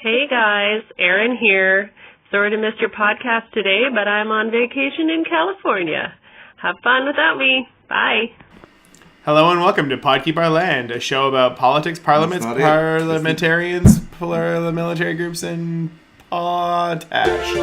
Hey guys, Erin here. Sorry to miss your podcast today, but I'm on vacation in California. Have fun without me. Bye. Hello and welcome to Pod Keep Our Land, a show about politics, parliaments, parliamentarians, paramilitary groups, and potash.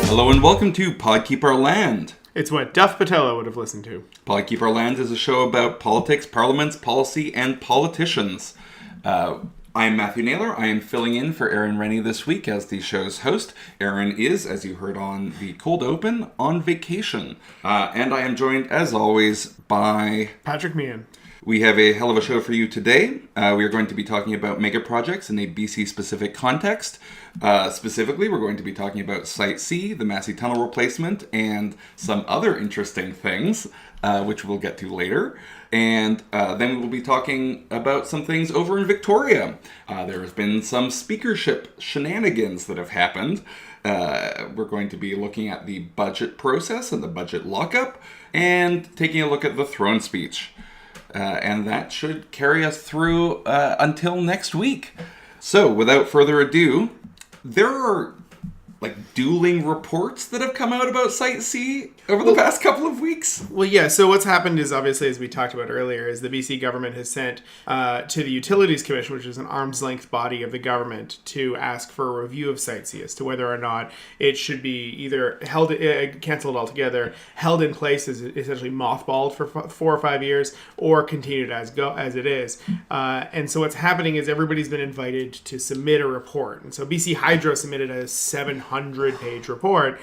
Hello and welcome to Pod Keep Our Land. It's what Duff Patella would have listened to. Pod Keep Our Land is a show about politics, parliaments, policy, and politicians. I'm Matthew Naylor. I am filling in for Erin Rennie this week as the show's host. Erin is, as you heard on the cold open, on vacation. And I am joined, as always, by Patrick Meehan. We have a hell of a show for you today. We are going to be talking about mega projects in a BC-specific context. Specifically, we're going to be talking about Site C, the Massey Tunnell replacement, and some other interesting things, which we'll get to later. And then we will be talking about some things over in Victoria. There has been some speakership shenanigans that have happened. We're going to be looking at the budget process and the budget lockup, and taking a look at the throne speech. And that should carry us through until next week. So, without further ado, there are dueling reports that have come out about Site C over the past couple of weeks. Well, yeah, so what's happened is, obviously, as we talked about earlier, is the BC government has sent to the Utilities Commission, which is an arm's-length body of the government, to ask for a review of Site C as to whether or not it should be either held, cancelled altogether, held in place as essentially mothballed for 4 or 5 years, or continued as it is. And so what's happening is everybody's been invited to submit a report. And so BC Hydro submitted a 700-page report,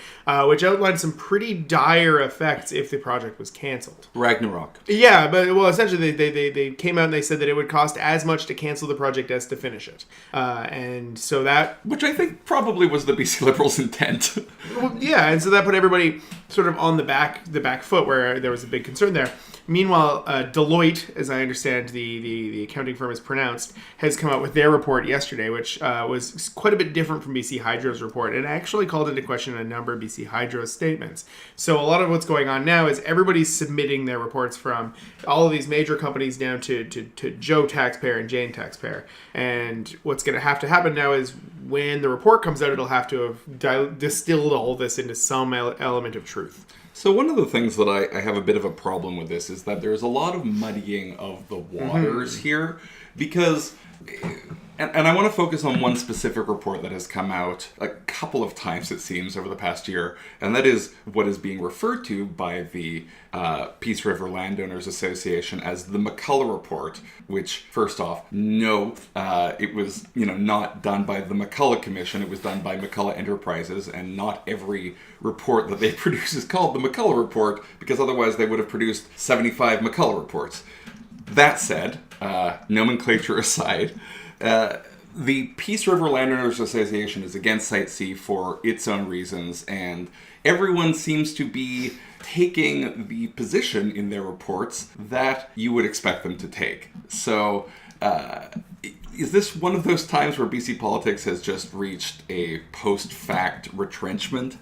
which outlined some pretty dire effects if the project was cancelled. Ragnarok. Yeah, but essentially they came out and they said that it would cost as much to cancel the project as to finish it, and so that, which I think probably was the BC Liberals' intent. Well, yeah, and so that put everybody sort of on the back foot where there was a big concern there. Meanwhile, Deloitte, as I understand the accounting firm is pronounced, has come out with their report yesterday, which was quite a bit different from BC Hydro's report. It actually called into question a number of BC Hydro's statements. So a lot of what's going on now is everybody's submitting their reports from all of these major companies down to Joe taxpayer and Jane taxpayer. And what's going to have to happen now is when the report comes out, it'll have to have distilled all this into some element of truth. So one of the things that I have a bit of a problem with this is that there's a lot of muddying of the waters here, because, and I want to focus on one specific report that has come out a couple of times, it seems, over the past year, and that is what is being referred to by the Peace River Landowners Association as the McCullough Report, which, first off, no, it was not done by the McCullough Commission, it was done by McCullough Enterprises, and not every report that they produce is called the McCullough Report, because otherwise they would have produced 75 McCullough reports. That said, nomenclature aside, the Peace River Landowners Association is against Site C for its own reasons, and everyone seems to be taking the position in their reports that you would expect them to take. So, is this one of those times where BC politics has just reached a post-fact retrenchment?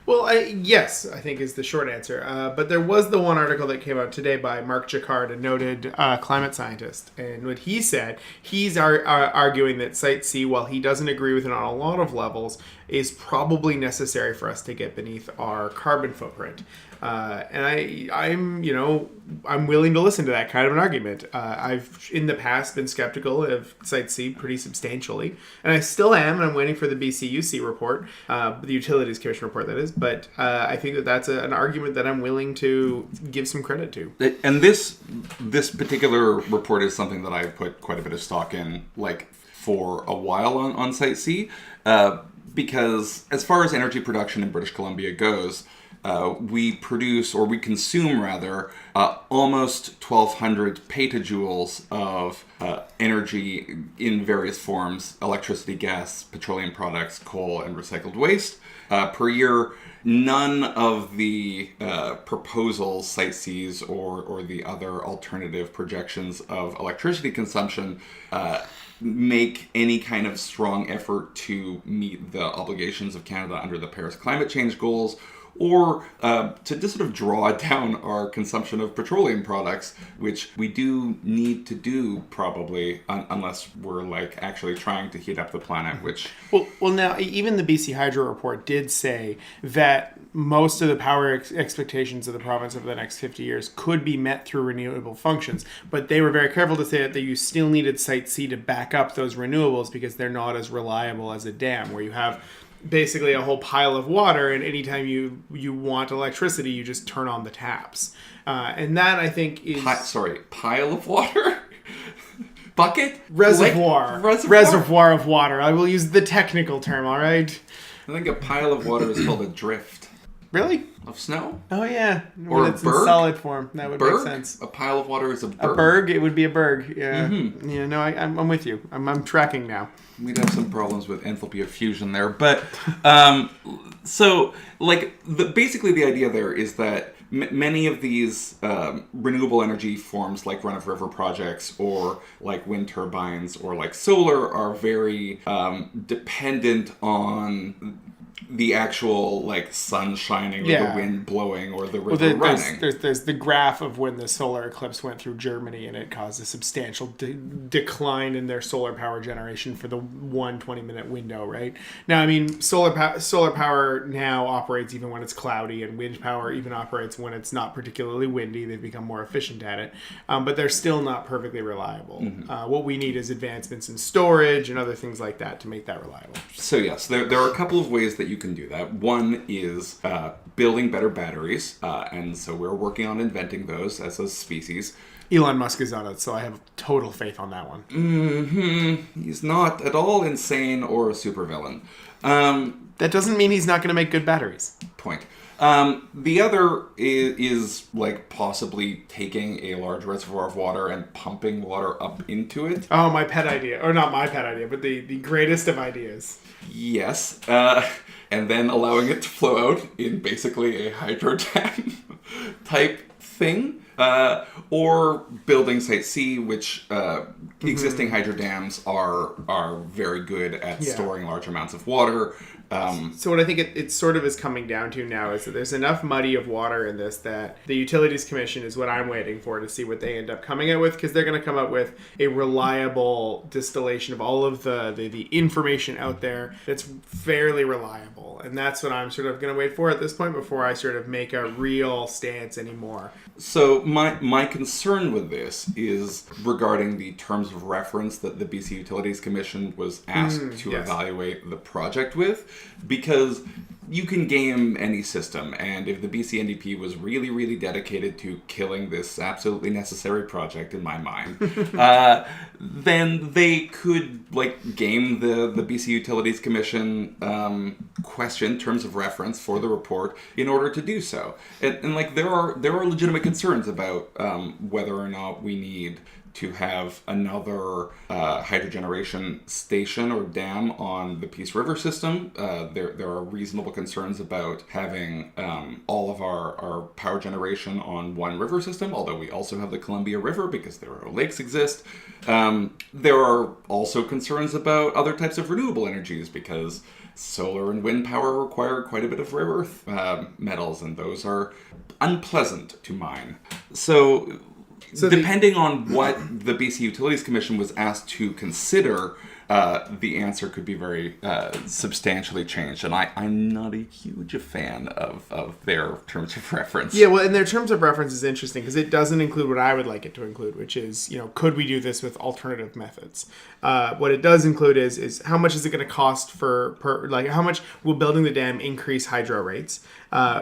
Well, yes, I think is the short answer. But there was the one article that came out today by Mark Jacquard, a noted climate scientist. And what he said, he's arguing that Site C, while he doesn't agree with it on a lot of levels, is probably necessary for us to get beneath our carbon footprint. And I'm willing to listen to that kind of an argument. I've, in the past, been skeptical of Site C pretty substantially, and I still am, and I'm waiting for the BCUC report, the Utilities Commission report, that is, but I think that that's an argument that I'm willing to give some credit to. And this particular report is something that I've put quite a bit of stock in, for a while on Site C, because as far as energy production in British Columbia goes, we consume almost 1,200 petajoules of energy in various forms: electricity, gas, petroleum products, coal, and recycled waste per year. None of the proposals, Site C's or the other alternative projections of electricity consumption make any kind of strong effort to meet the obligations of Canada under the Paris climate change goals, or to just sort of draw down our consumption of petroleum products, which we do need to do probably, unless we're like actually trying to heat up the planet, which... Well, now, even the BC Hydro report did say that most of the power expectations of the province over the next 50 years could be met through renewable functions, but they were very careful to say that you still needed Site C to back up those renewables because they're not as reliable as a dam, where you have basically a whole pile of water, and anytime you want electricity, you just turn on the taps. And that, I think, is... Pile of water? Bucket? Reservoir. Reservoir of water. I will use the technical term, all right? I think a pile of water is called a drift. Really? Of snow? Oh, yeah. Or when a it's berg? in solid form. That would make sense. A pile of water is a berg. A berg? It would be a berg. Yeah. Mm-hmm. Yeah, no, I'm with you. I'm tracking now. We'd have some problems with enthalpy of fusion there. But, so, like, basically the idea there is that many of these renewable energy forms, like run-of-river projects or like wind turbines or like solar, are very dependent on the actual like sun shining or the wind blowing or the river running. There's the graph of when the solar eclipse went through Germany, and it caused a substantial decline in their solar power generation for the 1 20-minute window, right? Now, I mean, solar power now operates even when it's cloudy, and wind power even operates when it's not particularly windy. They've become more efficient at it, but they're still not perfectly reliable. Mm-hmm. What we need is advancements in storage and other things like that to make that reliable. So yes, there are a couple of ways that you can do that. One is building better batteries, and so we're working on inventing those as a species. Elon Musk is on it, so I have total faith on that one. Mm-hmm. He's not at all insane or a supervillain. That doesn't mean he's not going to make good batteries. Point. The other is like possibly taking a large reservoir of water and pumping water up into it. Oh, my pet idea. Or not my pet idea, but the greatest of ideas. Yes. And then allowing it to flow out in basically a hydro dam type thing. Or building Site C, which existing hydro dams are very good at storing large amounts of water. So what I think it sort of is coming down to now is that there's enough muddy of water in this that the Utilities Commission is what I'm waiting for to see what they end up coming out with, because they're going to come up with a reliable distillation of all of the information out there that's fairly reliable. And that's what I'm sort of going to wait for at this point before I sort of make a real stance anymore. So my concern with this is regarding the terms of reference that the BC Utilities Commission was asked to evaluate the project with, because you can game any system, and if the BC NDP was really, really dedicated to killing this absolutely necessary project, in my mind, then they could like game the BC Utilities Commission question terms of reference for the report in order to do so. And like there are legitimate concerns about whether or not we need to have another hydrogeneration station or dam on the Peace River system. There are reasonable concerns about having all of our power generation on one river system, although we also have the Columbia River because there are lakes exist. There are also concerns about other types of renewable energies because solar and wind power require quite a bit of rare earth metals, and those are unpleasant to mine. So depending on what the BC Utilities Commission was asked to consider, the answer could be very substantially changed. And I'm not a huge fan of their terms of reference. Yeah, well, and their terms of reference is interesting because it doesn't include what I would like it to include, which is, could we do this with alternative methods? What it does include is how much is it going to cost how much will building the dam increase hydro rates?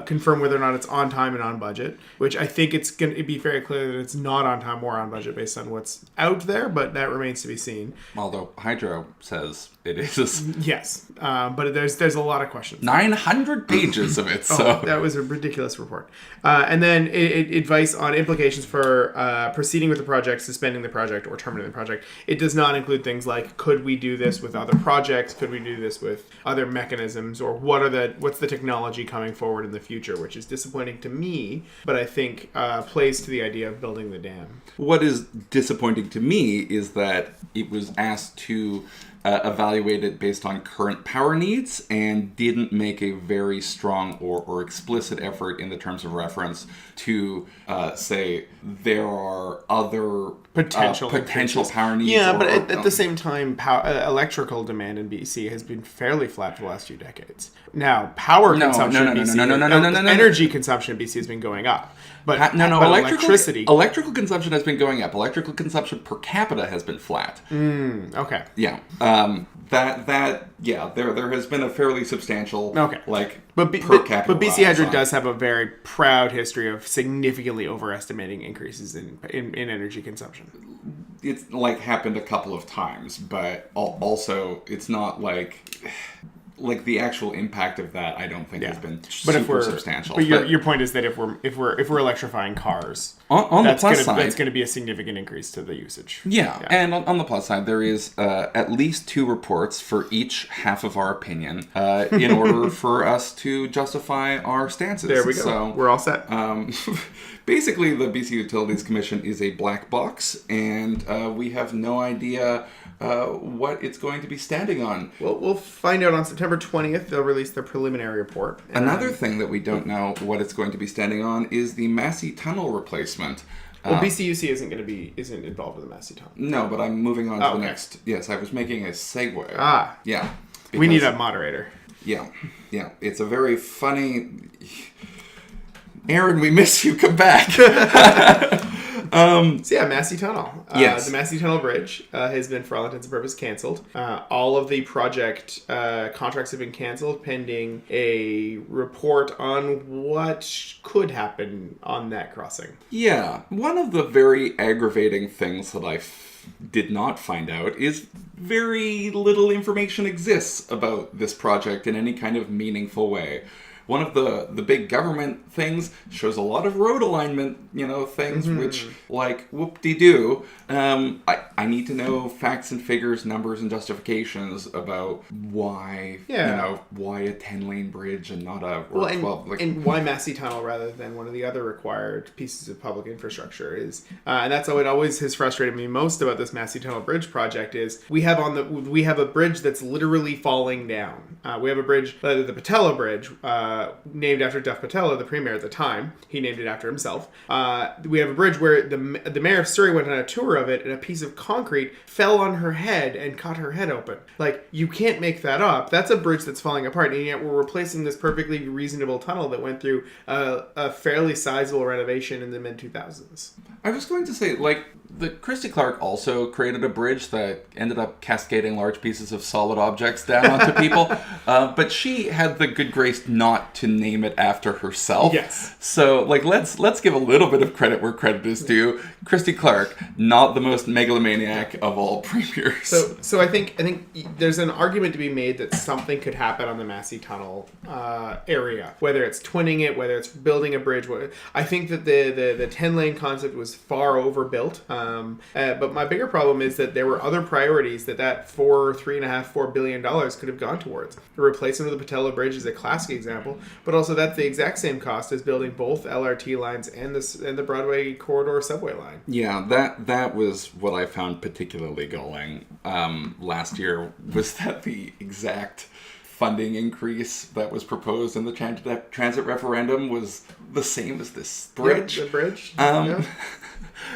Confirm whether or not it's on time and on budget, which I think it's going to be very clear that it's not on time or on budget based on what's out there, but that remains to be seen. Although Hydro says it is. Yes, but there's a lot of questions. 900 pages of it, so. That was a ridiculous report. And then advice on implications for proceeding with the project, suspending the project, or terminating the project. It does not include things like, could we do this with other projects? Could we do this with other mechanisms? Or what's the technology coming forward in the future, which is disappointing to me, but I think plays to the idea of building the dam. What is disappointing to me is that it was asked to evaluated based on current power needs and didn't make a very strong or explicit effort in the terms of reference to say there are other potential power needs. Yeah, but at the same time, electrical demand in BC has been fairly flat for the last few decades. Now, energy consumption in BC has been going up. But electrical consumption has been going up. Electrical consumption per capita has been flat. Okay. Yeah. There has been a fairly substantial per capita. But BC Hydro does have a very proud history of significantly overestimating increases in energy consumption. It's happened a couple of times, but also it's not the actual impact of that, I don't think has been super substantial. But your point is that if we're electrifying cars, that's going to be a significant increase to the usage. Yeah. And on the plus side, there is at least 2 reports for each half of our opinion in order for us to justify our stances. There we go. So, we're all set. Basically, the BC Utilities Commission is a black box, and we have no idea what it's going to be standing on. Well, we'll find out on September 20th. They'll release their preliminary report. Another thing that we don't know what it's going to be standing on is the Massey Tunnel replacement. Well, BCUC isn't involved with the Massey Tunnel. No, but I'm moving on to the next. Yes, I was making a segue. Yeah. We need a moderator. Yeah. It's a very funny... Erin, we miss you. Come back. Massey Tunnel. Yes. The Massey Tunnel Bridge has been, for all intents and purposes, canceled. All of the project contracts have been canceled pending a report on what could happen on that crossing. Yeah. One of the very aggravating things that I did not find out is very little information exists about this project in any kind of meaningful way. One of the big government things shows a lot of road alignment, things which, whoop-de-doo. I need to know facts and figures, numbers and justifications about why, why a 10-lane bridge and not a 12. And why Massey Tunnel rather than one of the other required pieces of public infrastructure is, and that's what always has frustrated me most about this Massey Tunnel Bridge project is we have a bridge that's literally falling down. We have a bridge, the Patella Bridge, named after Dev Patel, the premier at the time. He named it after himself. We have a bridge where the mayor of Surrey went on a tour of it, and a piece of concrete fell on her head and cut her head open. You can't make that up. That's a bridge that's falling apart, and yet we're replacing this perfectly reasonable tunnel that went through a fairly sizable renovation in the mid-2000s. I was going to say, the Christy Clark also created a bridge that ended up cascading large pieces of solid objects down onto people, but she had the good grace not to name it after herself. Yes. So, let's give a little bit of credit where credit is due. Christy Clark, not the most megalomaniac of all premiers. So I think there's an argument to be made that something could happen on the Massey Tunnel area, whether it's twinning it, whether it's building a bridge. I think that the 10-lane concept was far overbuilt. But my bigger problem is that there were other priorities that $4 billion could have gone towards. The replacement of the Patella Bridge is a classic example, but also that's the exact same cost as building both LRT lines and the Broadway corridor subway line. Yeah, that was what I found particularly galling last year, was that the exact funding increase that was proposed in the transit referendum was the same as this bridge. Yeah, the bridge.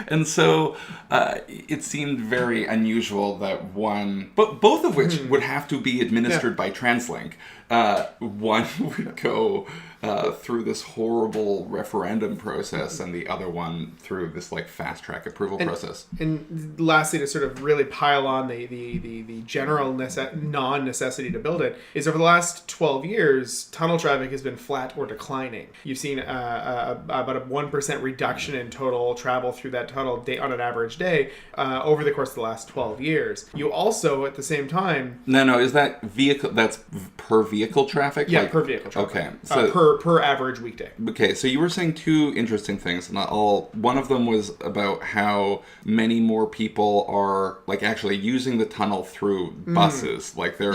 And so it seemed very unusual that both of which would have to be administered by TransLink. One would go through this horrible referendum process, and the other one through this fast track approval process. And lastly, to sort of really pile on the general non-necessity to build it, is over the last 12 years, tunnel traffic has been flat or declining. You've seen about a 1% reduction in total travel through that tunnel on an average day over the course of the last 12 years. You also, at the same time... No, is that vehicle? That's per vehicle vehicle traffic? Yeah, per vehicle traffic. Okay. So, per average weekday. Okay, so you were saying two interesting things. One of them was about how many more people are like actually using the tunnel through buses. Like they're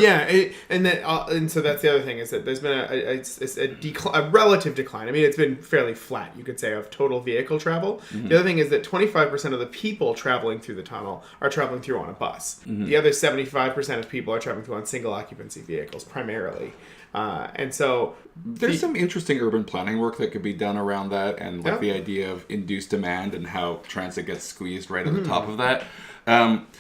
and so that's the other thing is that there's been a relative decline. I mean, it's been fairly flat, you could say, of total vehicle travel. The other thing is that 25% of the people traveling through the tunnel are traveling through on a bus. The other 75% of people are traveling through on single occupancy vehicles primarily. And so there's some interesting urban planning work that could be done around that, and like the idea of induced demand and how transit gets squeezed right at the top of that.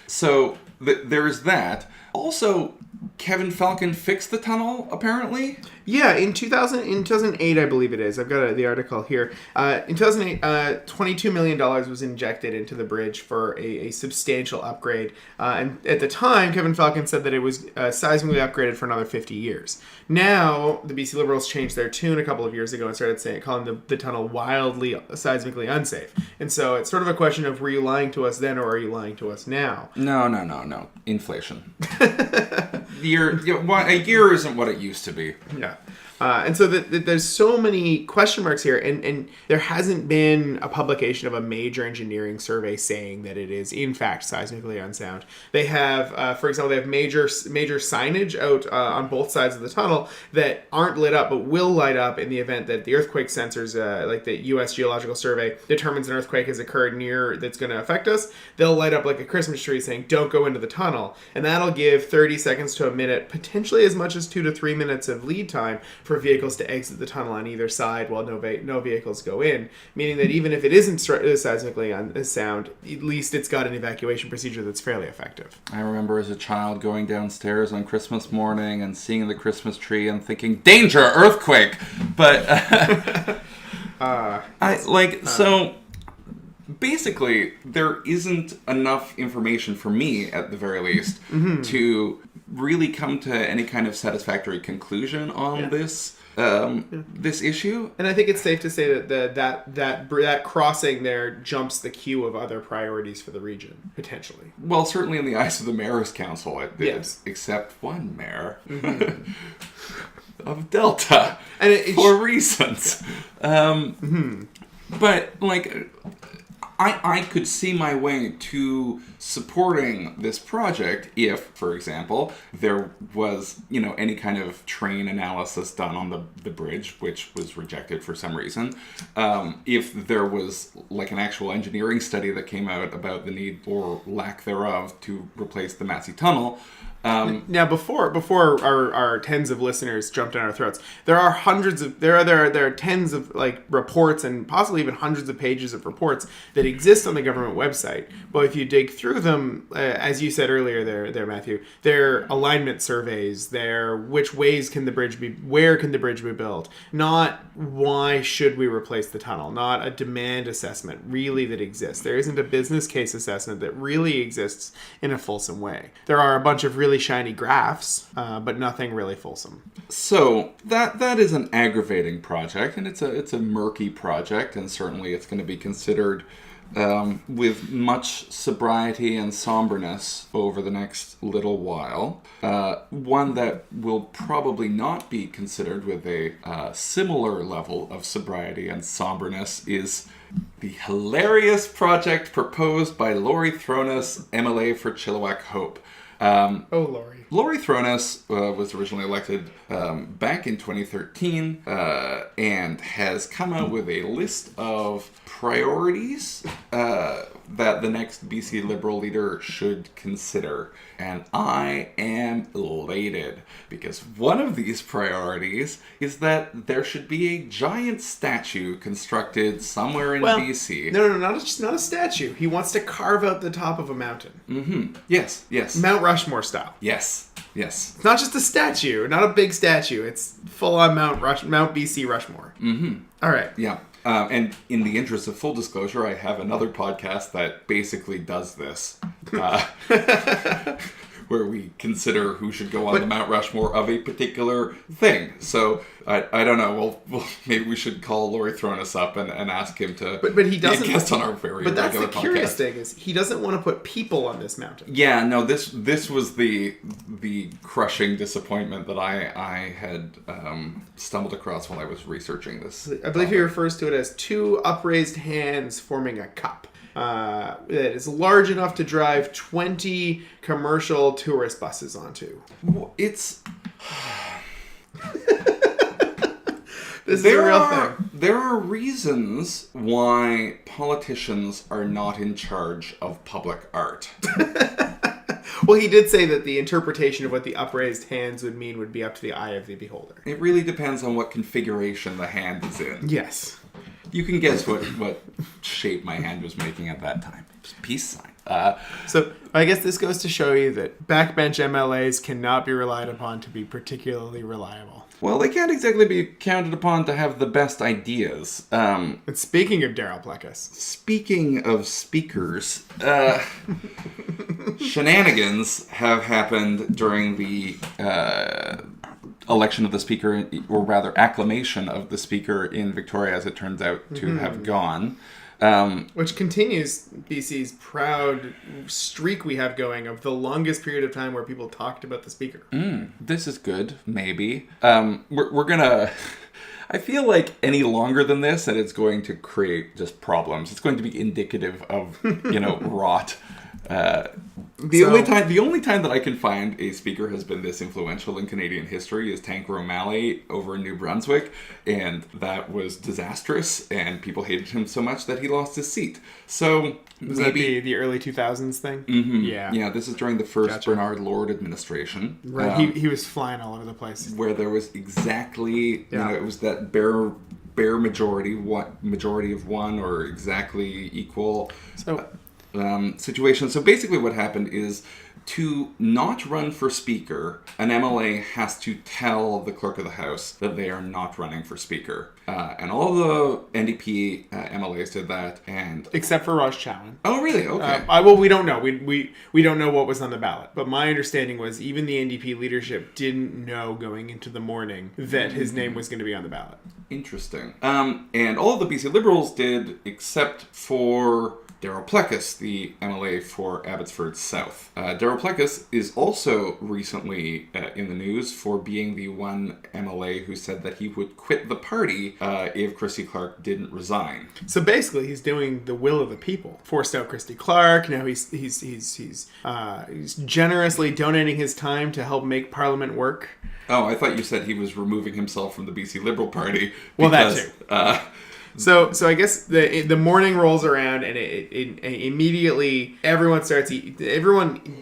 So there's that. Also, Kevin Falcon fixed the tunnel, apparently. Yeah, in 2008, I believe it is. I've got the article here. In 2008, $22 million was injected into the bridge for a substantial upgrade. And at the time, Kevin Falcon said that it was seismically upgraded for another 50 years. Now, the BC Liberals changed their tune a couple of years ago and started calling the tunnel wildly seismically unsafe. And so it's sort of a question of, were you lying to us then or are you lying to us now? No. Inflation. A year isn't what it used to be. Yeah. And so there's so many question marks here, and there hasn't been a publication of a major engineering survey saying that it is, in fact, seismically unsound. They have, for example, major signage out on both sides of the tunnel that aren't lit up, but will light up in the event that the earthquake sensors, like the U.S. Geological Survey, determines an earthquake has occurred near that's going to affect us. They'll light up like a Christmas tree saying, don't go into the tunnel. And that'll give 30 seconds to a minute, potentially as much as 2 to 3 minutes of lead time for vehicles to exit the tunnel on either side while no vehicles go in, meaning that even if it isn't seismically unsound, at least it's got an evacuation procedure that's fairly effective. I remember as a child going downstairs on Christmas morning and seeing the Christmas tree and thinking, danger, earthquake! But so basically there isn't enough information for me, at the very least, to really come to any kind of satisfactory conclusion on this issue. And I think it's safe to say that crossing there jumps the queue of other priorities for the region, potentially. Well, certainly in the eyes of the Mayor's Council, it did, yes. Except one mayor of Delta, for reasons. Yeah. But, like, I could see my way to supporting this project if, for example, there was, any kind of terrain analysis done on the bridge, which was rejected for some reason. If there was, like, an actual engineering study that came out about the need or lack thereof to replace the Massey Tunnel. Now, before our tens of listeners jump down our throats, there are there are tens of reports and possibly even hundreds of pages of reports that exist on the government website. But if you dig through them, as you said earlier, there Matthew, they're alignment surveys. They're where can the bridge be built? Not why should we replace the tunnel? Not a demand assessment really that exists. There isn't a business case assessment that really exists in a fulsome way. There are a bunch of really shiny graphs, but nothing really fulsome. So that is an aggravating project, and it's a murky project, and certainly it's going to be considered with much sobriety and somberness over the next little while. One that will probably not be considered with a similar level of sobriety and somberness is the hilarious project proposed by Laurie Thrones, MLA for Chilliwack Hope. Laurie. Laurie Thrones was originally elected back in 2013 and has come out with a list of priorities that the next BC Liberal leader should consider. And I am elated because one of these priorities is that there should be a giant statue constructed somewhere in BC. No, not a statue. He wants to carve out the top of a mountain. Mm-hmm. Yes. Mount Rushmore style. Yes. It's not just a statue, not a big statue. It's full-on Mount BC Rushmore. Mm-hmm. All right. Yeah. And in the interest of full disclosure, I have another podcast that basically does this. where we consider who should go on the Mount Rushmore of a particular thing. So I don't know. Well, maybe we should call Laurie Thronis up and ask him to but he doesn't, be a guest on our very But that's regular the curious podcast. thing, is he doesn't want to put people on this mountain. Yeah, no, this was the crushing disappointment that I had stumbled across while I was researching this. I believe he refers to it as two upraised hands forming a cup. That is large enough to drive 20 commercial tourist buses onto. It's... This is a real thing. There are reasons why politicians are not in charge of public art. Well, he did say that the interpretation of what the upraised hands would mean would be up to the eye of the beholder. It really depends on what configuration the hand is in. Yes. You can guess what shape my hand was making at that time. Peace sign. So I guess this goes to show you that backbench MLAs cannot be relied upon to be particularly reliable. Well, they can't exactly be counted upon to have the best ideas. And speaking of Daryl Pleckus. Speaking of speakers, shenanigans have happened during the election of the speaker, or rather acclamation of the speaker in Victoria, as it turns out to have gone. Which continues BC's proud streak we have going of the longest period of time where people talked about the speaker. This is good, maybe. We're gonna... I feel like any longer than this, that it's going to create just problems. It's going to be indicative of, rot. The only time that I can find a speaker has been this influential in Canadian history is Tanker O'Malley over in New Brunswick, and that was disastrous, and people hated him so much that he lost his seat. So Was maybe that the early 2000s thing? Mm-hmm. Yeah. Yeah, this is during the first Bernard Lord administration. Right, he was flying all over the place. Where there was exactly, it was that bare majority of one, or exactly equal situation. So basically what happened is, to not run for speaker, an MLA has to tell the clerk of the House that they are not running for speaker. And all the NDP MLAs did that, and except for Raj Challen. Oh, really? Okay. Well, we don't know. We don't know what was on the ballot. But my understanding was even the NDP leadership didn't know going into the morning that his name was going to be on the ballot. Interesting. And all of the BC Liberals did, except for Daryl Pleckus, the MLA for Abbotsford South. Daryl Pleckus is also recently in the news for being the one MLA who said that he would quit the party if Christy Clark didn't resign. So basically, he's doing the will of the people. Forced out Christy Clark. Now he's generously donating his time to help make Parliament work. Oh, I thought you said he was removing himself from the BC Liberal Party. Well, that too. So I guess the morning rolls around, and it immediately everyone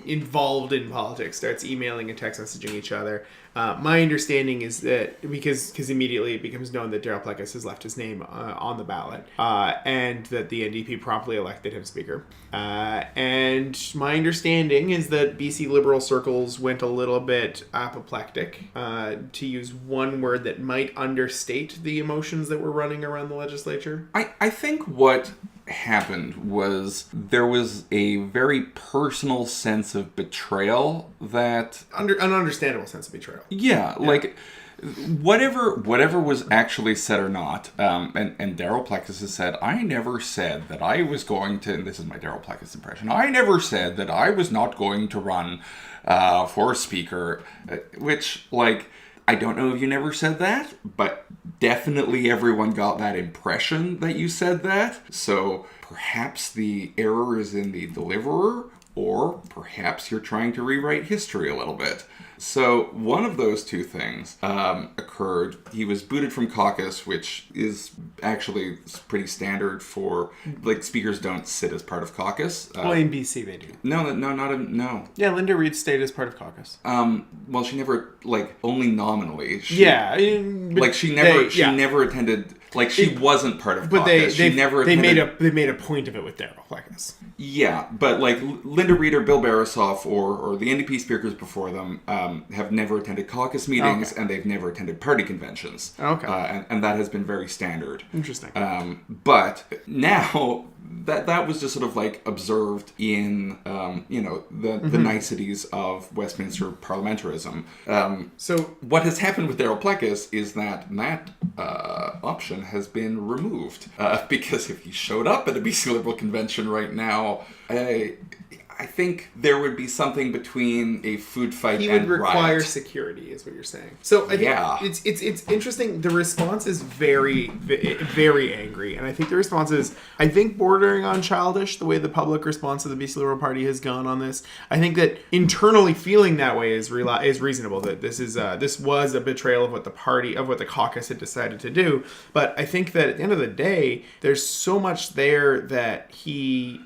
involved in politics starts emailing and text messaging each other. My understanding is that because immediately it becomes known that Daryl Pleckus has left his name on the ballot, and that the NDP promptly elected him speaker. And my understanding is that BC Liberal circles went a little bit apoplectic, to use one word that might understate the emotions that were running around the legislature. I think what happened was there was a very personal sense of betrayal that... An understandable sense of betrayal. Yeah, like... Whatever was actually said or not, and Daryl Pleckus has said, I never said that I was going to, and this is my Daryl Pleckus impression, I never said that I was not going to run for speaker, which, like, I don't know if you never said that, but definitely everyone got that impression that you said that. So perhaps the error is in the deliverer, or perhaps you're trying to rewrite history a little bit. So one of those two things occurred. He was booted from caucus, which is actually pretty standard for, like, speakers don't sit as part of caucus. Well, in BC they do. No. Yeah, Linda Reid stayed as part of caucus. Well, she never, like, only nominally. She never never attended. Like, she wasn't part of but caucus. She never they attended... made a point of it with Daryl Plekas. Yeah, but like Linda Reeder, Bill Barasoff, or the NDP speakers before them have never attended caucus meetings, and they've never attended party conventions. Okay. And that has been very standard. Interesting. But now that was just sort of like observed in the niceties of Westminster parliamentarism. So what has happened with Daryl Plekas is that option has been removed because if he showed up at a BC Liberal convention right now, I think there would be something between a food fight and riot. He would require security, is what you're saying. So I think it's interesting. The response is very, very angry, and I think the response is, I think, bordering on childish. The way the public response to the BC Liberal Party has gone on this, I think that internally feeling that way is reasonable. That this was a betrayal of what the caucus had decided to do. But I think that at the end of the day, there's so much there that you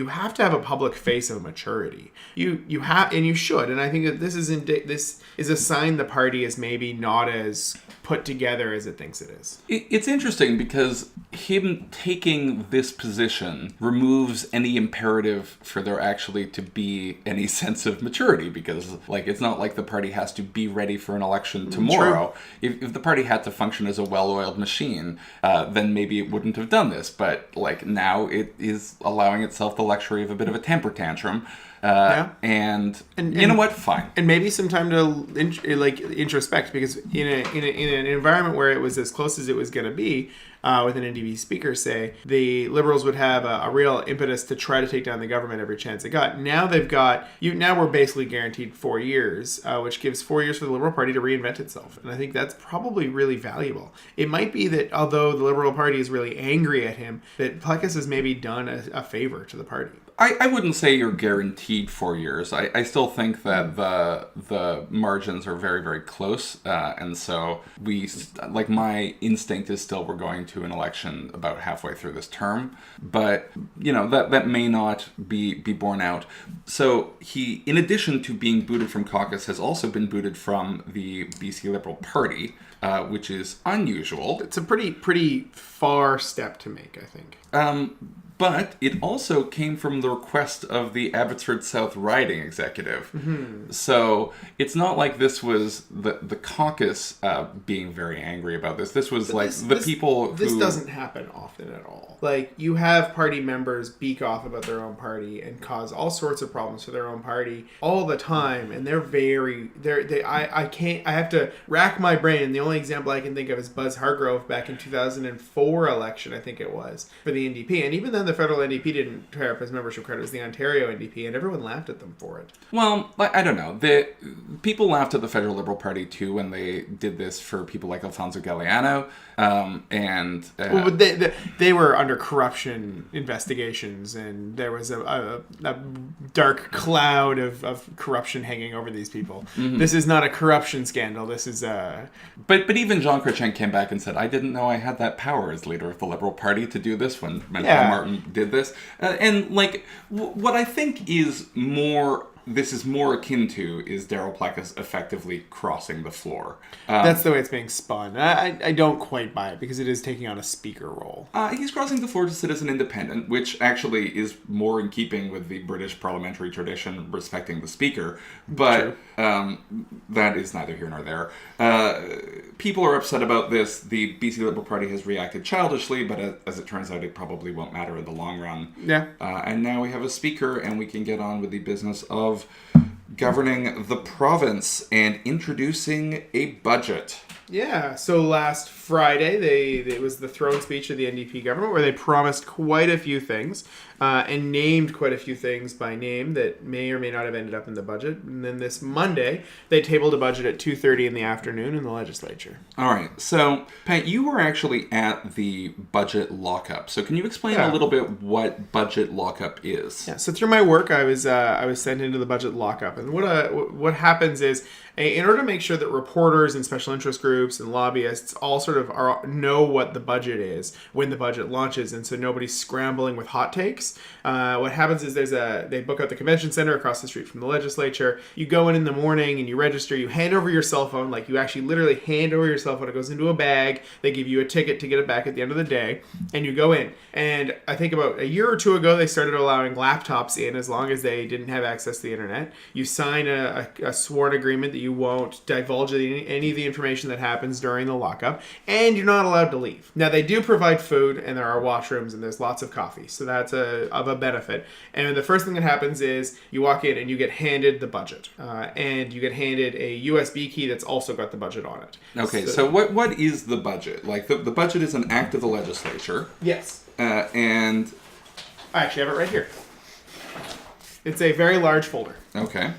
have to have a public face of maturity. You have, and you should. And I think that this is a sign the party is maybe not as put together as it thinks it is. It's interesting because him taking this position removes any imperative for there actually to be any sense of maturity, because like it's not like the party has to be ready for an election tomorrow. If the party had to function as a well-oiled machine, then maybe it wouldn't have done this. But like now it is allowing itself the luxury of a bit of a temper tantrum. And you know what? Fine. And maybe some time to introspect, because in an environment where it was as close as it was going to be, with an NDP speaker, say, the Liberals would have a real impetus to try to take down the government every chance they got. Now now we're basically guaranteed 4 years, which gives 4 years for the Liberal Party to reinvent itself. And I think that's probably really valuable. It might be that although the Liberal Party is really angry at him, that Plekas has maybe done a favor to the party. I wouldn't say you're guaranteed 4 years. I still think that the margins are very, very close. And so my instinct is still we're going to an election about halfway through this term. But, that may not be borne out. So he, in addition to being booted from caucus, has also been booted from the BC Liberal Party, which is unusual. It's a pretty far step to make, I think. But it also came from the request of the Abbotsford South riding executive. Mm-hmm. So it's not like this was the caucus being very angry about this. This was people who... This doesn't happen often at all. Like, you have party members beak off about their own party and cause all sorts of problems for their own party all the time. And I have to rack my brain. The only example I can think of is Buzz Hargrove back in 2004 election, I think it was, for the NDP. And even then, the federal NDP didn't tear up his membership credit. It was the Ontario NDP, and everyone laughed at them for it. Well, I don't know. People laughed at the Federal Liberal Party, too, when they did this for people like Alfonso Galeano. But they were under corruption investigations, and there was a dark cloud of corruption hanging over these people. Mm-hmm. This is not a corruption scandal. This is a... But even Jean Chrétien came back and said, I didn't know I had that power as leader of the Liberal Party to do this when Paul Martin did this. What I think is more akin to is Daryl Plekas effectively crossing the floor. That's the way it's being spun. I don't quite buy it, because it is taking on a speaker role. He's crossing the floor to sit as an independent, which actually is more in keeping with the British parliamentary tradition respecting the speaker. But that is neither here nor there. People are upset about this. The BC Liberal Party has reacted childishly, but as it turns out, it probably won't matter in the long run. Yeah. And now we have a speaker, and we can get on with the business of governing the province and introducing a budget. Yeah, so last Friday, it was the throne speech of the NDP government, where they promised quite a few things and named quite a few things by name that may or may not have ended up in the budget. And then this Monday, they tabled a budget at 2:30 in the afternoon in the legislature. All right. So, Pat, you were actually at the budget lockup. So can you explain a little bit what budget lockup is? Yeah. So through my work, I was sent into the budget lockup, and what happens is, in order to make sure that reporters and special interest groups and lobbyists, all sorts sort of know what the budget is when the budget launches, and so nobody's scrambling with hot takes. What happens is they book out the convention center across the street from the legislature. You go in the morning and you register. You hand over your cell phone, like you actually literally hand over your cell phone. It goes into a bag. They give you a ticket to get it back at the end of the day, and you go in. And I think about a year or two ago, they started allowing laptops in as long as they didn't have access to the internet. You sign a sworn agreement that you won't divulge any of the information that happens during the lockup, and you're not allowed to leave. Now, they do provide food, and there are washrooms, and there's lots of coffee, so that's of a benefit. And the first thing that happens is you walk in and you get handed the budget, and you get handed a USB key that's also got the budget on it. Okay, so what is the budget? Like, the budget is an act of the legislature. Yes. And I actually have it right here. It's a very large folder. Okay.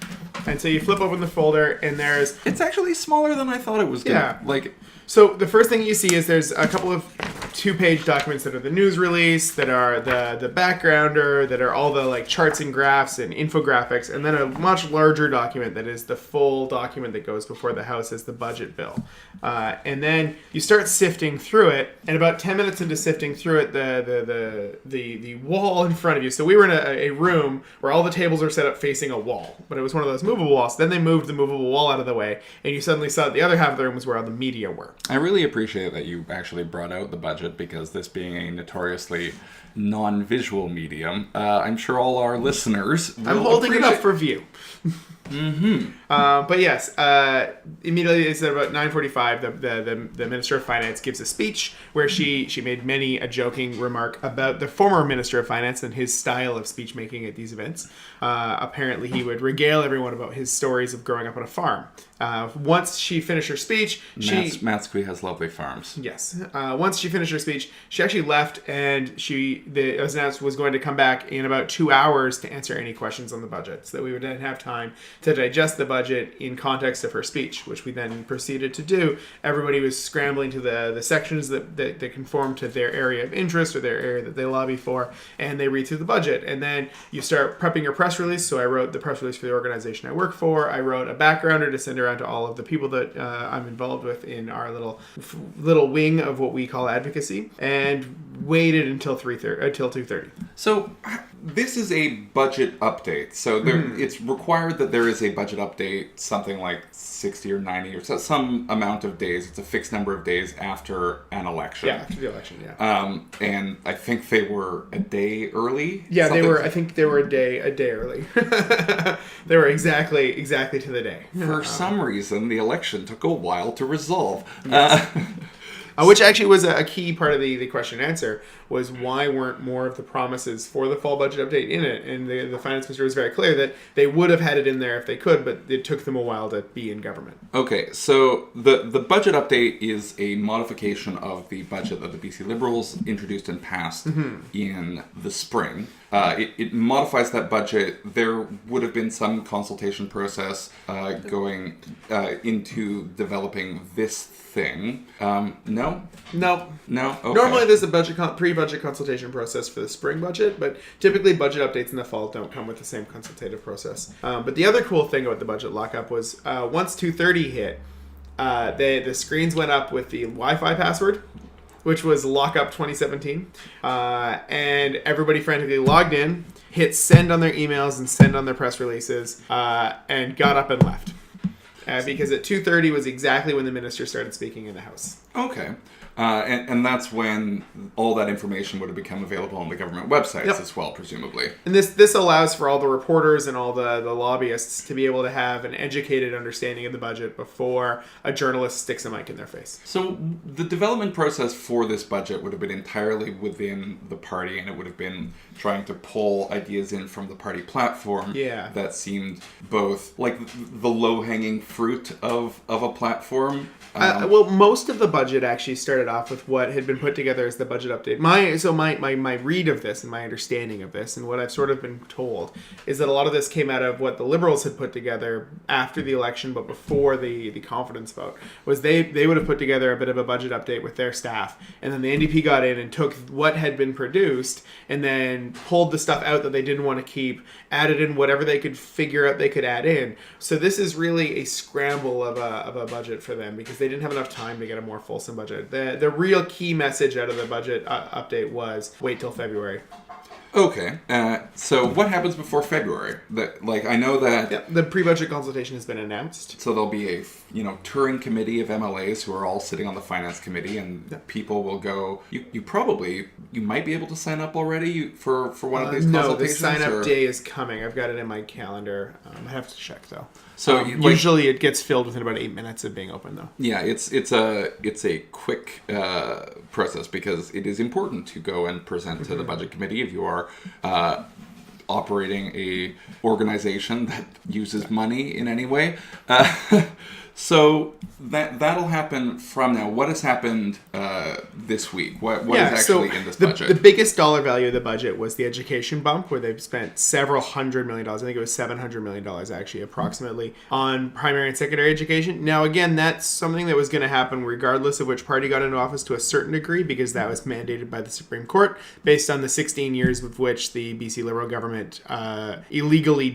And so you flip open the folder, and there's... It's actually smaller than I thought it was going to. So the first thing you see is there's a couple of 2-page documents that are the news release, that are the backgrounder, that are all the charts and graphs and infographics, and then a much larger document that is the full document that goes before the House as the budget bill. And then you start sifting through it, and about 10 minutes into sifting through it, the wall in front of you. So we were in a room where all the tables were set up facing a wall, but it was one of those movable walls. Then they moved the movable wall out of the way, and you suddenly saw that the other half of the room was where all the media were. I really appreciate that you actually brought out the budget, because this being a notoriously non-visual medium, I'm sure all our listeners will I'm holding it up for view. Mm-hmm. But yes, immediately it's at about 9:45. The Minister of Finance gives a speech where she made many a joking remark about the former Minister of Finance and his style of speech making at these events. Apparently, he would regale everyone about his stories of growing up on a farm. Once she finished her speech, Matsqui has lovely farms. Yes. Once she finished her speech, she actually left, and it was announced was going to come back in about 2 hours to answer any questions on the budget, so that we would then have time to digest the budget in context of her speech, which we then proceeded to do. Everybody was scrambling to the sections that conform to their area of interest or their area that they lobby for, and they read through the budget. And then you start prepping your press release. So I wrote the press release for the organization I work for. I wrote a backgrounder to send around to all of the people that I'm involved with in our little wing of what we call advocacy, and waited until 2:30. So this is a budget update. So it's required that there is a budget update, something like 60 or 90 or so, some amount of days. It's a fixed number of days after an election. Yeah, after the election, yeah. And I think they were a day early. Yeah, they were. I think they were a day early. They were exactly to the day. For some reason, the election took a while to resolve. Yes. Which actually was a key part of the question and answer, was why weren't more of the promises for the fall budget update in it? And the finance minister was very clear that they would have had it in there if they could, but it took them a while to be in government. Okay, so the budget update is a modification of the budget that the BC Liberals introduced and passed in the spring. It modifies that budget. There would have been some consultation process going into developing this thing. No. Okay. Normally there's a pre-budget consultation process for the spring budget, but typically budget updates in the fall don't come with the same consultative process. But the other cool thing about the budget lockup was once 2:30 hit, the screens went up with the Wi-Fi password, which was lockup 2017, and everybody frantically logged in, hit send on their emails and send on their press releases, and got up and left. Because at 2:30 was exactly when the minister started speaking in the House. Okay. And that's when all that information would have become available on the government websites as well, presumably. And this allows for all the reporters and all the lobbyists to be able to have an educated understanding of the budget before a journalist sticks a mic in their face. So the development process for this budget would have been entirely within the party, and it would have been trying to pull ideas in from the party platform that seemed both like the low-hanging fruit of a platform. Well, most of the budget actually started started off with what had been put together as the budget update. My read of this and my understanding of this and what I've sort of been told is that a lot of this came out of what the Liberals had put together after the election, but before the confidence vote, was they would have put together a bit of a budget update with their staff, and then the NDP got in and took what had been produced and then pulled the stuff out that they didn't want to keep, added in whatever they could figure out they could add in. So this is really a scramble of a budget for them because they didn't have enough time to get a more fulsome budget. The real key message out of the budget update was wait till February. Okay, so what happens before February? I know that... Yeah, the pre-budget consultation has been announced. So there'll be a, touring committee of MLAs who are all sitting on the finance committee, and people will go... You might be able to sign up already for one of these consultations? No, the sign-up day is coming. I've got it in my calendar. I have to check, though. So usually it gets filled within about 8 minutes of being open, though. Yeah, it's a quick process because it is important to go and present to the budget committee if you are operating a organization that uses money in any way. So that'll happen from now. What has happened this week? What is actually in this budget? The biggest dollar value of the budget was the education bump, where they've spent several $100 million. I think it was $700 million, actually, approximately, on primary and secondary education. Now, again, that's something that was going to happen regardless of which party got into office to a certain degree, because that was mandated by the Supreme Court, based on the 16 years with which the BC Liberal government illegally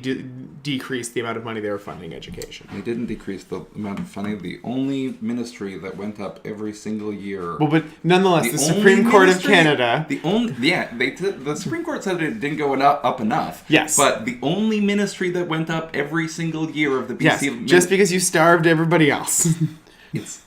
decreased the amount of money they were funding education. They didn't decrease the amount of funding. The only ministry that went up every single year. Well, but nonetheless, the Supreme Court of Canada. The Supreme Court said it didn't go up enough. Yes. But the only ministry that went up every single year of the BC. Yes, just because you starved everybody else. It's.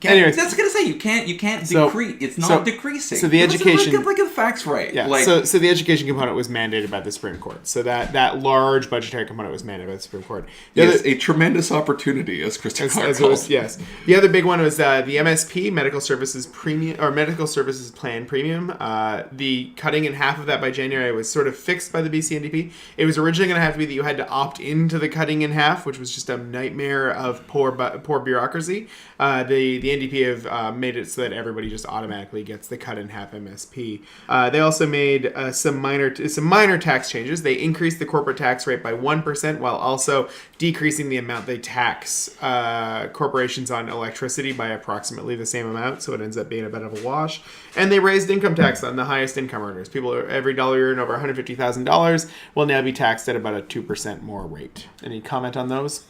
Anyways, that's gonna say you can't decrease. It's not decreasing. So the education, let's get the facts right. Yeah. So the education component was mandated by the Supreme Court. So that large budgetary component was mandated by the Supreme Court. A tremendous opportunity, as Krista Clark calls. Yes. The other big one was the MSP, Medical Services Premium, or Medical Services Plan Premium. The cutting in half of that by January was sort of fixed by the BC NDP. It was originally going to have to be that you had to opt into the cutting in half, which was just a nightmare of poor bureaucracy. The NDP have made it so that everybody just automatically gets the cut in half MSP. They also made some minor tax changes. They increased the corporate tax rate by 1% while also decreasing the amount they tax corporations on electricity by approximately the same amount, so it ends up being a bit of a wash. And they raised income tax on the highest income earners. People, every dollar you earn over $150,000 will now be taxed at about a 2% more rate. Any comment on those?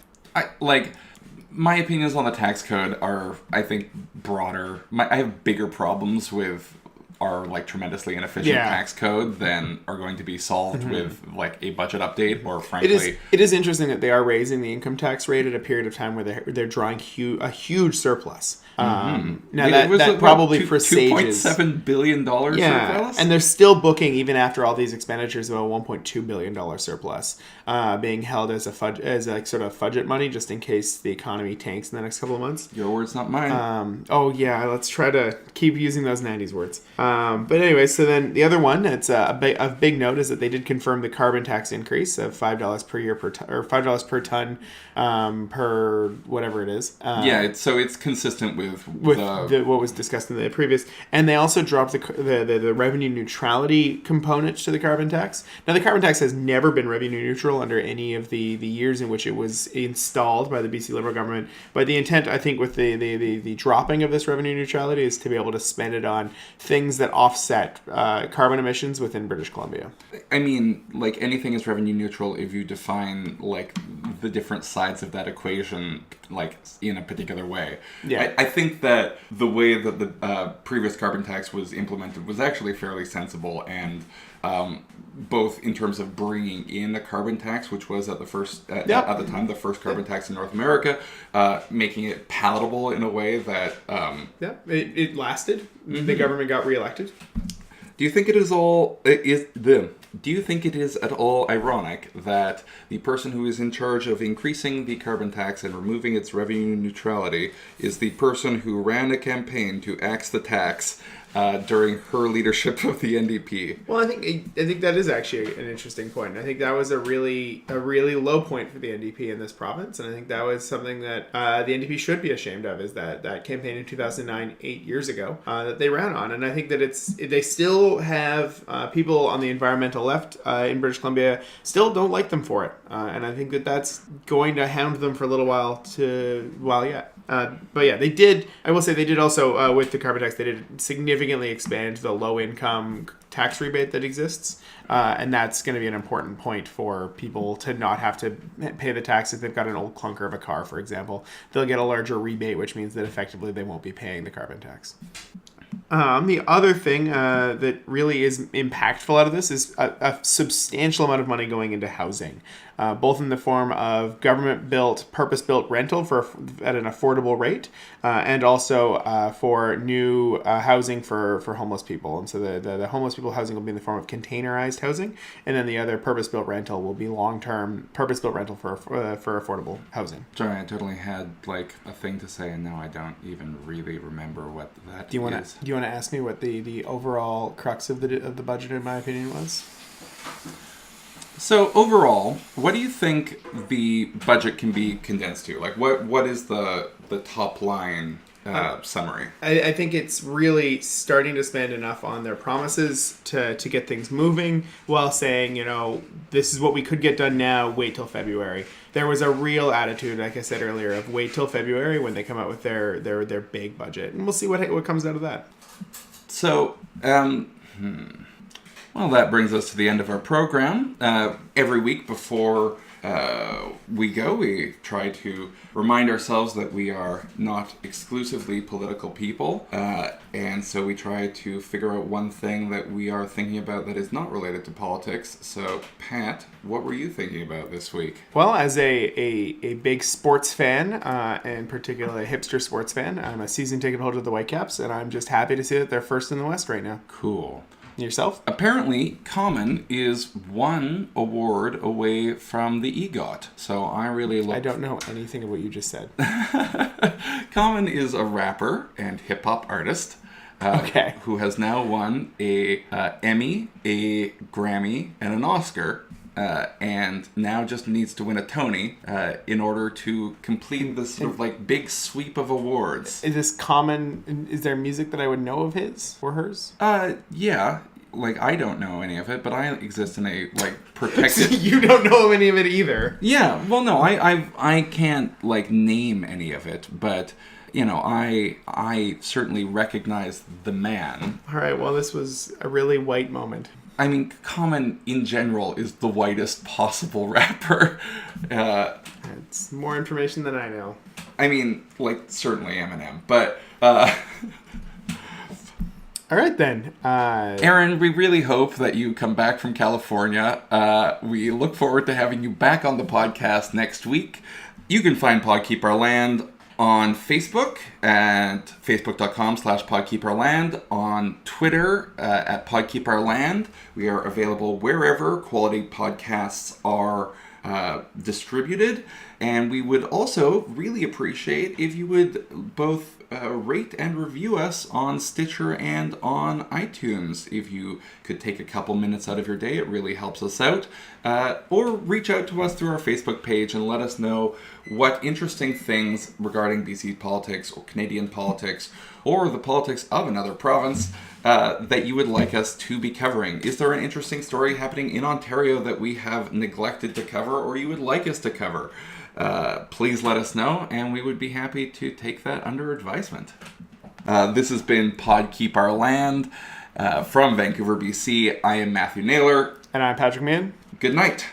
My opinions on the tax code are, I think, broader. I have bigger problems with our tremendously inefficient tax code than are going to be solved with a budget update, or frankly, it is interesting that they are raising the income tax rate at a period of time where they're drawing a huge surplus. Now that probably presages $2.7 billion surplus, and they're still booking, even after all these expenditures, of a $1.2 billion surplus being held as sort of fudget money, just in case the economy tanks in the next couple of months. Your words, not mine. Let's try to keep using those 90s words. But anyway, so then the other one that's of big note is that they did confirm the carbon tax increase of $5 per year or $5 per ton per whatever it is. So it's consistent with what was discussed in the previous, and they also dropped the revenue neutrality component to the carbon tax. Now, the carbon tax has never been revenue neutral under any of the years in which it was installed by the BC Liberal government. But the intent, I think, with the dropping of this revenue neutrality is to be able to spend it on things that offset carbon emissions within British Columbia. I mean, anything is revenue neutral if you define the different sides of that equation in a particular way. Yeah. I think that the way that the previous carbon tax was implemented was actually fairly sensible, and both in terms of bringing in a carbon tax, which was at the time the first carbon tax in North America, making it palatable in a way that it lasted. The government got reelected. Do you think it is at all ironic that the person who is in charge of increasing the carbon tax and removing its revenue neutrality is the person who ran a campaign to axe the tax during her leadership of the NDP. Well, I think that is actually an interesting point. I think that was a really low point for the NDP in this province, and I think that was something that the NDP should be ashamed of. Is that campaign in 2009, 8 years ago, that they ran on, and I think that they still have people on the environmental left in British Columbia still don't like them for it, and I think that's going to hound them for a little while yet. But yeah, they did. I will say they did also with the carbon tax. They did significantly expand the low income tax rebate that exists, and that's going to be an important point for people to not have to pay the tax if they've got an old clunker of a car, for example. They'll get a larger rebate, which means that effectively they won't be paying the carbon tax. The other thing that really is impactful out of this is a substantial amount of money going into housing, both in the form of government-built, purpose-built rental at an affordable rate, and also for new housing for homeless people. And so the homeless people housing will be in the form of containerized housing, and then the other purpose-built rental will be long-term purpose-built rental for affordable housing. Sorry, I totally had a thing to say, and now I don't even really remember what that is. Do you want to ask me what the overall crux of the budget, in my opinion, was? So overall, what do you think the budget can be condensed to? What is the top line summary? I think it's really starting to spend enough on their promises to get things moving, while saying, this is what we could get done now, wait till February. There was a real attitude, like I said earlier, of wait till February when they come out with their big budget, and we'll see what comes out of that. So, well, that brings us to the end of our program. Every week before we go, we try to remind ourselves that we are not exclusively political people, and so we try to figure out one thing that we are thinking about that is not related to politics. So, Pat, what were you thinking about this week? Well, as a big sports fan, and particularly a hipster sports fan, I'm a season ticket holder of the Whitecaps, and I'm just happy to see that they're first in the West right now. Cool. Yourself? Apparently, Common is one award away from the EGOT. So I really I don't know anything of what you just said. Common is a rapper and hip-hop artist who has now won a Emmy, a Grammy, and an Oscar. And now just needs to win a Tony in order to complete this sort of big sweep of awards. Is this Common? Is there music that I would know of his or hers? Yeah. I don't know any of it, but I exist in a protected. You don't know any of it either. Yeah. Well, no, I can't name any of it, but I certainly recognize the man. All right. Well, this was a really white moment. I mean, Common in general is the whitest possible rapper. It's more information than I know. I mean, certainly Eminem, but... All right, then. Erin, we really hope that you come back from California. We look forward to having you back on the podcast next week. You can find Pod Keep Our Land on Facebook at facebook.com/podkeepourland, on Twitter at podkeepourland. We are available wherever quality podcasts are distributed, and we would also really appreciate if you would both rate and review us on Stitcher and on iTunes. If you could take a couple minutes out of your day, it really helps us out. Or reach out to us through our Facebook page and let us know what interesting things regarding BC politics or Canadian politics or the politics of another province that you would like us to be covering. Is there an interesting story happening in Ontario that we have neglected to cover or you would like us to cover? Please let us know, and we would be happy to take that under advisement. This has been Pod Keep Our Land from Vancouver, BC. I am Matthew Naylor. And I'm Patrick Mann. Good night.